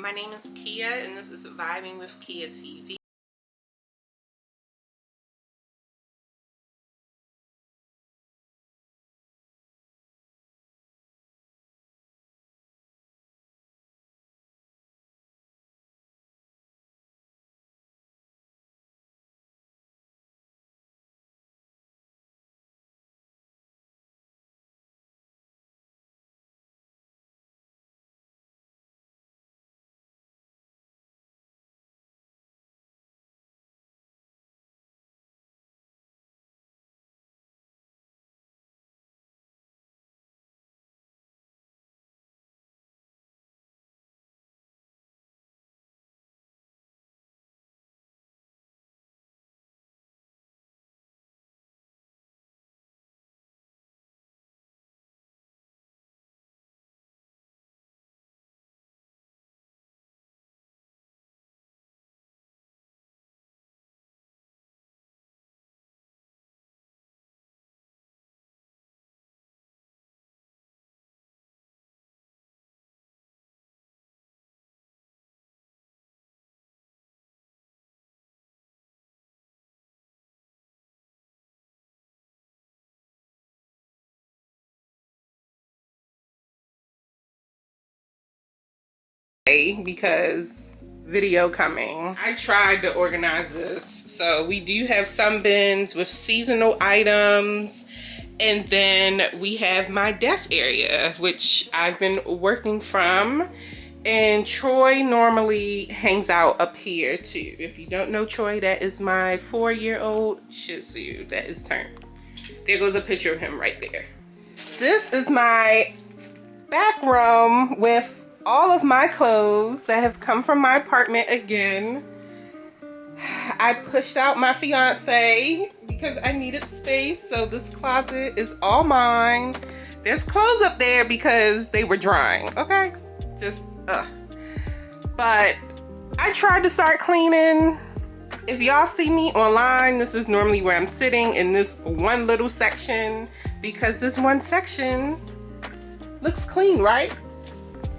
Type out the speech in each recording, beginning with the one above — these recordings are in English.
My name is Kia and this is Vibing with Kia TV. Because video coming. I tried to organize this. So we do have some bins with seasonal items, and then we have my desk area, which I've been working from. And Troy normally hangs out up here too. If you don't know Troy, that is my 4-year-old Shih Tzu that is turned. There goes a picture of him right there. This is my back room with all of my clothes that have come from my apartment again. I pushed out my fiance because I needed space, so this closet is all mine. There's clothes up there because they were drying, okay? But I tried to start cleaning. If y'all see me online, this is normally where I'm sitting in this one little section, because this one section looks clean, right?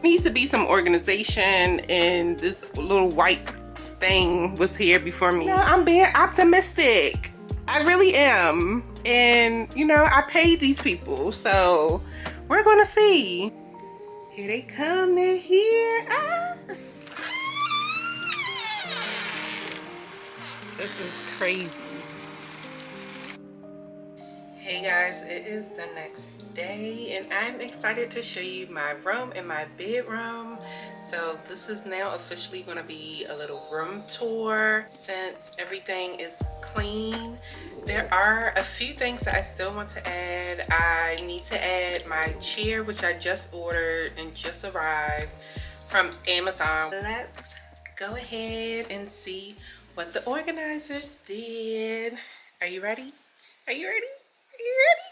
Needs to be some organization, and this little white thing was here before me. No, I'm being optimistic. I really am. And you know, I paid these people, so we're gonna see. Here they come, they're here. This is crazy. Hey guys, it is the next day and I'm excited to show you my room and my bedroom. So this is now officially going to be a little room tour since everything is clean. There are a few things that I still want to add. I need to add my chair, which I just ordered and just arrived from Amazon. Let's go ahead and see what the organizers did. Are you ready? Are you ready? Are you ready?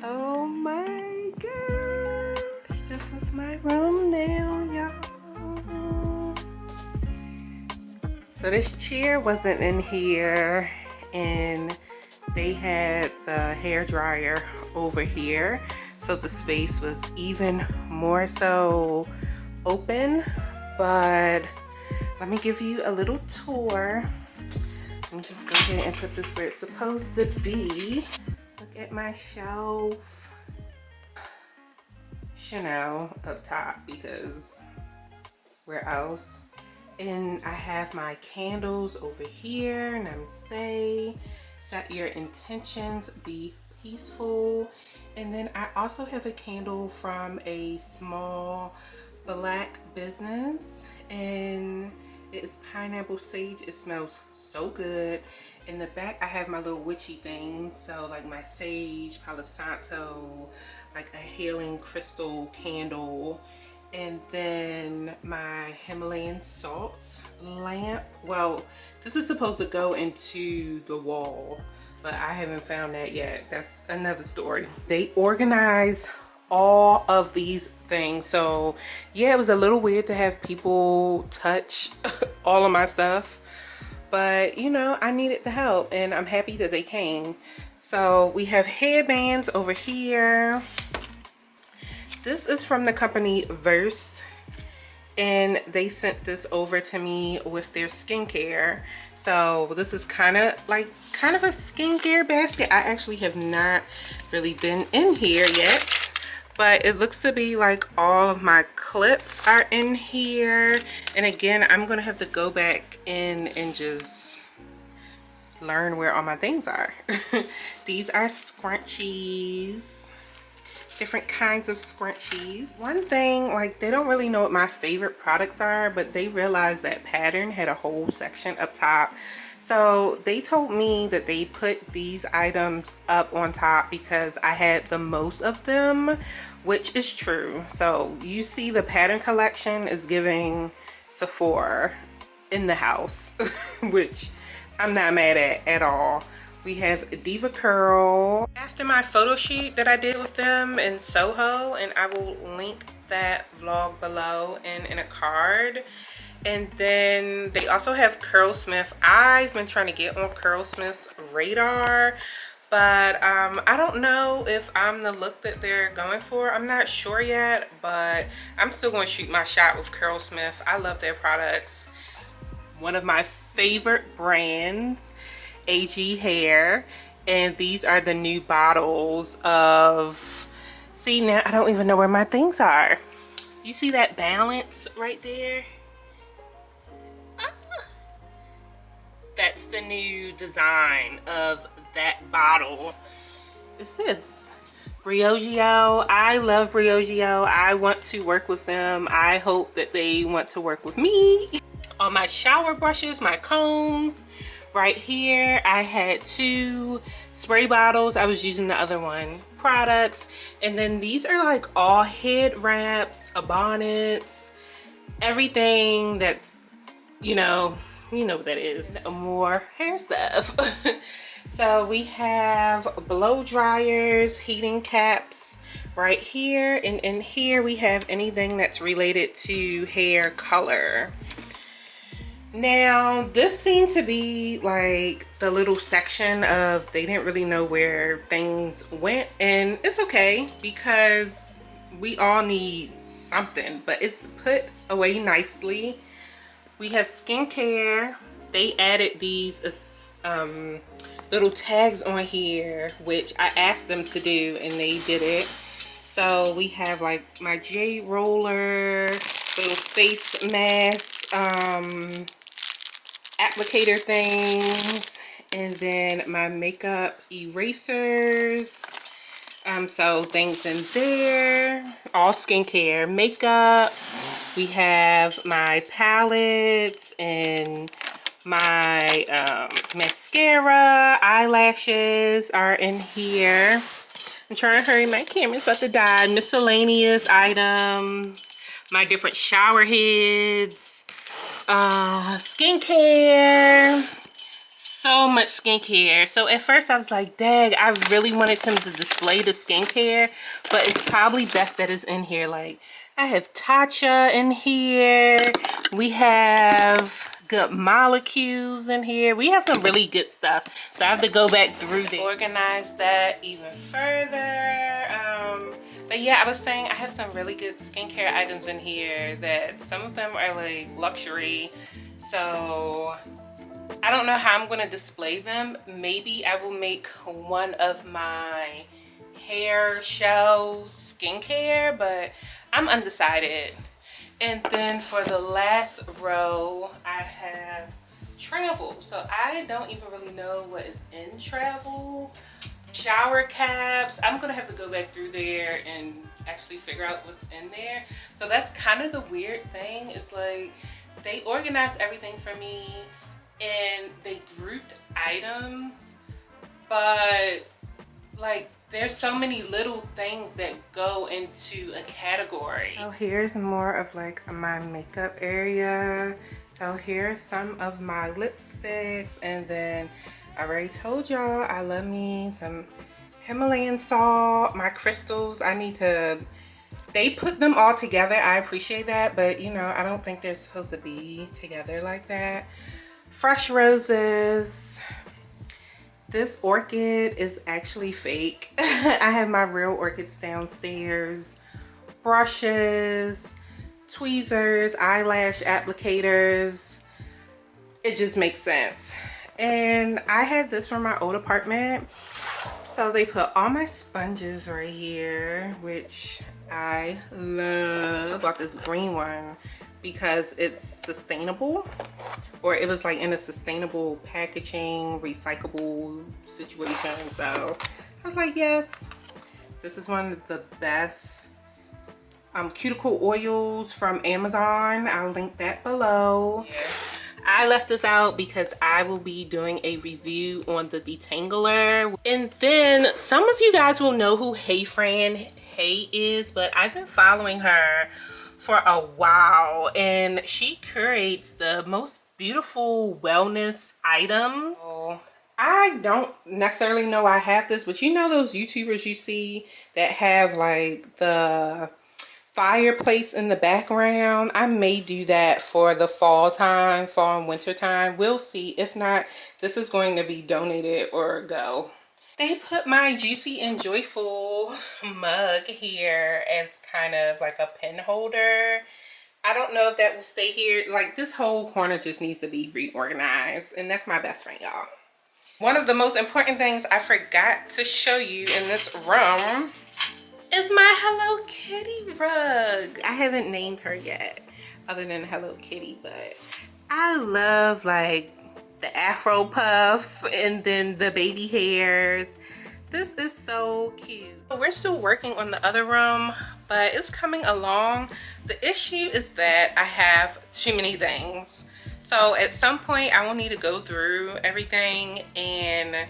Oh my gosh, this is my room now, y'all. So this chair wasn't in here, and they had the hair dryer over here, so the space was even more so open. But let me give you a little tour. Let me just go ahead and put this where it's supposed to be. Look at my shelf. Chanel up top, because where else? And I have my candles over here. Namaste. Set your intentions, be peaceful. And then I also have a candle from a small Black business, and it is pineapple sage. It smells so good. In the back I have my little witchy things, so like my sage, Palo Santo, like a healing crystal candle, and then my Himalayan salt lamp. Well, this is supposed to go into the wall, but I haven't found that yet. That's another story. They organize all of these things, so yeah, it was a little weird to have people touch all of my stuff, but you know, I needed the help and I'm happy that they came. So we have headbands over here. This is from the company Verse, and they sent this over to me with their skincare. So this is kind of a skincare basket. I actually have not really been in here yet, but it looks to be like all of my clips are in here. And again, I'm gonna have to go back in and just learn where all my things are. These are scrunchies, different kinds of scrunchies. One thing, like, they don't really know what my favorite products are, but they realized that Pattern had a whole section up top. So they told me that they put these items up on top because I had the most of them, which is true. So you see the Pattern collection is giving Sephora in the house, which I'm not mad at all. We have Diva Curl. After my photo shoot that I did with them in Soho, and I will link that vlog below and in a card. And then they also have Curlsmith. I've been trying to get on Curlsmith's radar, but I don't know if I'm the look that they're going for. I'm not sure yet, but I'm still going to shoot my shot with Curlsmith. I love their products. One of my favorite brands, AG Hair, and these are the new bottles of, see, now I don't even know where my things are. You see that balance right there? That's the new design of that bottle. It's this Briogeo. I love Briogeo. I want to work with them. I hope that they want to work with me. On my shower brushes, my combs, right here I had 2 spray bottles. I was using the other one, products. And then these are like all head wraps, bonnets, everything that's, you know what that is. More hair stuff. So we have blow dryers, heating caps right here, and in here we have anything that's related to hair color. Now, this seemed to be like the little section of, they didn't really know where things went, and it's okay because we all need something, but it's put away nicely. We have skincare. They added these little tags on here, which I asked them to do, and they did it. So we have like my J roller, little face mask, applicator things, and then my makeup erasers. So things in there, all skincare, makeup. We have my palettes and my mascara, eyelashes are in here. I'm trying to hurry, my camera's about to die. Miscellaneous items, my different shower heads, skincare, so much skincare. So at first I was like, dang, I really wanted them to display the skincare, but it's probably best that it's in here. Like, I have Tatcha in here. We have good molecules in here. We have some really good stuff. So I have to go back through there, organize that even further. But yeah, I was saying I have some really good skincare items in here that some of them are like luxury. So I don't know how I'm going to display them. Maybe I will make one of my hair shelves skincare, but I'm undecided. And then for the last row, I have travel. So I don't even really know what is in travel. Shower caps. I'm gonna have to go back through there and actually figure out what's in there. So that's kind of the weird thing. It's like they organized everything for me and they grouped items, but like there's so many little things that go into a category. So here's more of like my makeup area. So here's some of my lipsticks, and then I already told y'all I love me some Himalayan salt, my crystals. I need to, they put them all together. I appreciate that, but you know, I don't think they're supposed to be together like that. Fresh roses. This orchid is actually fake. I have my real orchids downstairs, brushes, tweezers, eyelash applicators. It just makes sense. And I had this from my old apartment. So they put all my sponges right here, which I love. I bought this green one because it's sustainable, or it was like in a sustainable packaging, recyclable situation. So I was like, yes, this is one of the best cuticle oils from Amazon. I'll link that below. Yeah. I left this out because I will be doing a review on the detangler. And then some of you guys will know who Hey Fran Hey is, but I've been following her for a while and she curates the most beautiful wellness items. I don't necessarily know I have this, but you know those YouTubers you see that have like the fireplace in the background? I may do that for the fall and winter time. We'll see. If not, this is going to be donated or go. They put my Juicy and Joyful mug here as kind of like a pen holder. I don't know if that will stay here. Like, this whole corner just needs to be reorganized, and that's my best friend, y'all. One of the most important things I forgot to show you in this room is my Hello Kitty rug. I haven't named her yet other than Hello Kitty, but I love like the afro puffs and then the baby hairs. This is so cute. We're still working on the other room, but it's coming along. The issue is that I have too many things. So at some point I will need to go through everything and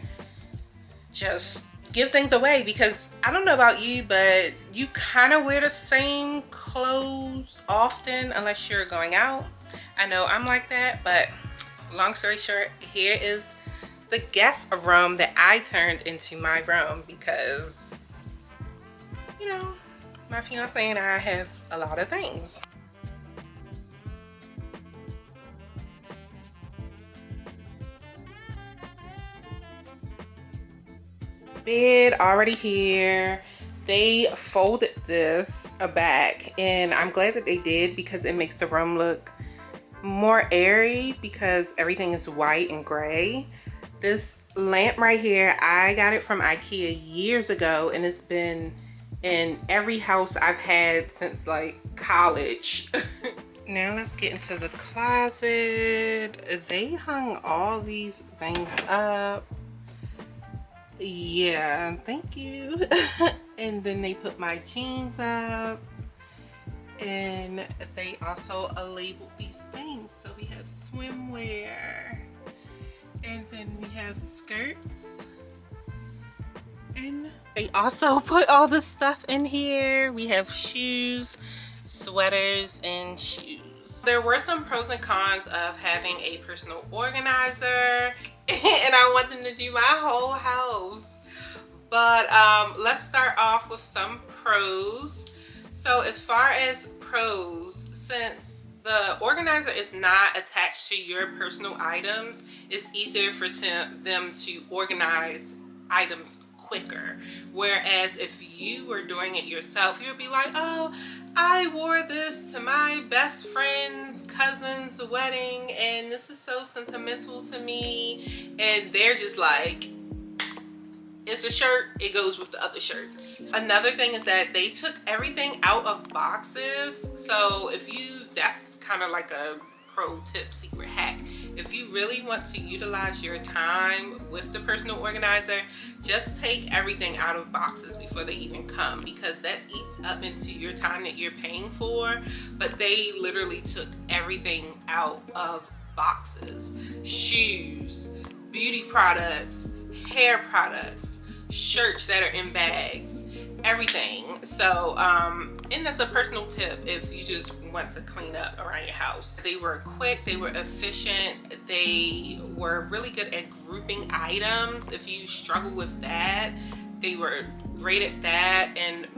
just give things away, because I don't know about you, but you kind of wear the same clothes often unless you're going out. I know I'm like that, but long story short, here is the guest room that I turned into my room because, you know, my fiance and I have a lot of things. Bed already here. They folded this back and I'm glad that they did because it makes the room look more airy because everything is white and gray. This lamp right here, I got it from IKEA years ago and it's been in every house I've had since like college. Now let's get into the closet. They hung all these things up. Yeah, thank you. And then they put my jeans up and they also labeled these things. So we have swimwear and then we have skirts, and they also put all this stuff in here. We have shoes, sweaters, and shoes. There were some pros and cons of having a personal organizer and I want them to do my whole house. But let's start off with some pros. So as far as pros, since the organizer is not attached to your personal items, it's easier for them to organize items quicker. Whereas if you were doing it yourself, you would be like, oh, I wore this to my best friend's cousin's wedding and this is so sentimental to me, and they're just like, it's a shirt, it goes with the other shirts. Another thing is that they took everything out of boxes. So if you, that's kind of like a pro tip, secret hack. If you really want to utilize your time with the personal organizer, just take everything out of boxes before they even come, because that eats up into your time that you're paying for. But they literally took everything out of boxes. Shoes, beauty products, hair products, shirts that are in bags, everything. So and that's a personal tip if you just want to clean up around your house. They were quick, they were efficient, they were really good at grouping items. If you struggle with that, they were great at that. And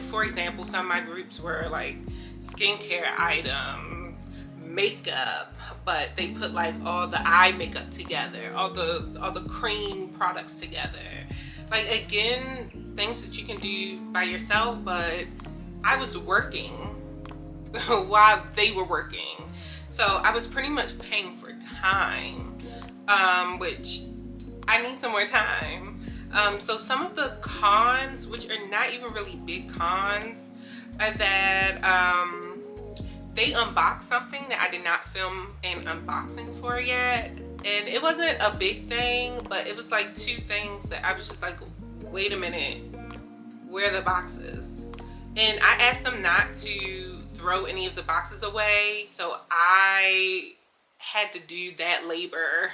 for example, some of my groups were like skincare items, makeup, but they put like all the eye makeup together, all the cream products together. Like, again, things that you can do by yourself, but I was working while they were working. So I was pretty much paying for time, which I need some more time. So some of the cons, which are not even really big cons, are that they unboxed something that I did not film an unboxing for yet. And it wasn't a big thing, but it was like two things that I was just like, wait a minute, where are the boxes? And I asked them not to throw any of the boxes away, so I had to do that labor.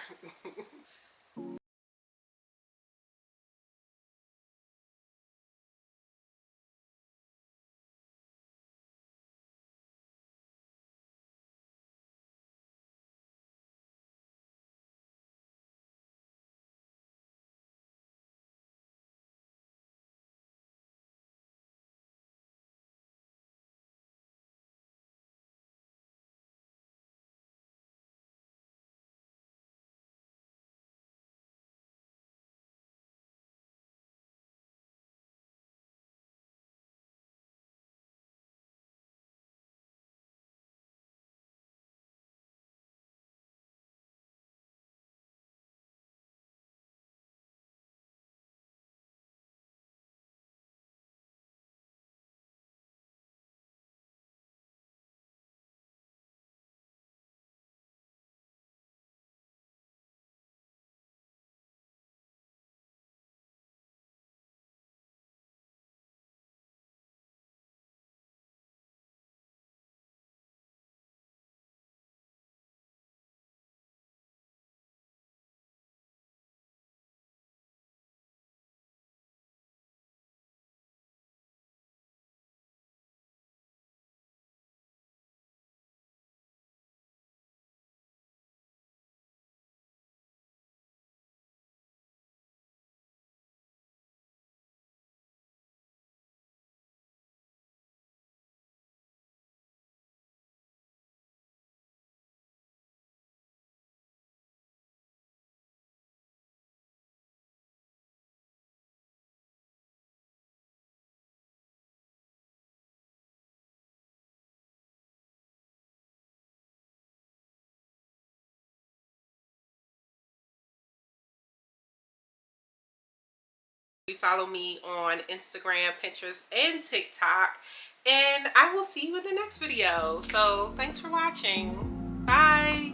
Follow me on Instagram, Pinterest, and TikTok. And I will see you in the next video. So thanks for watching. Bye.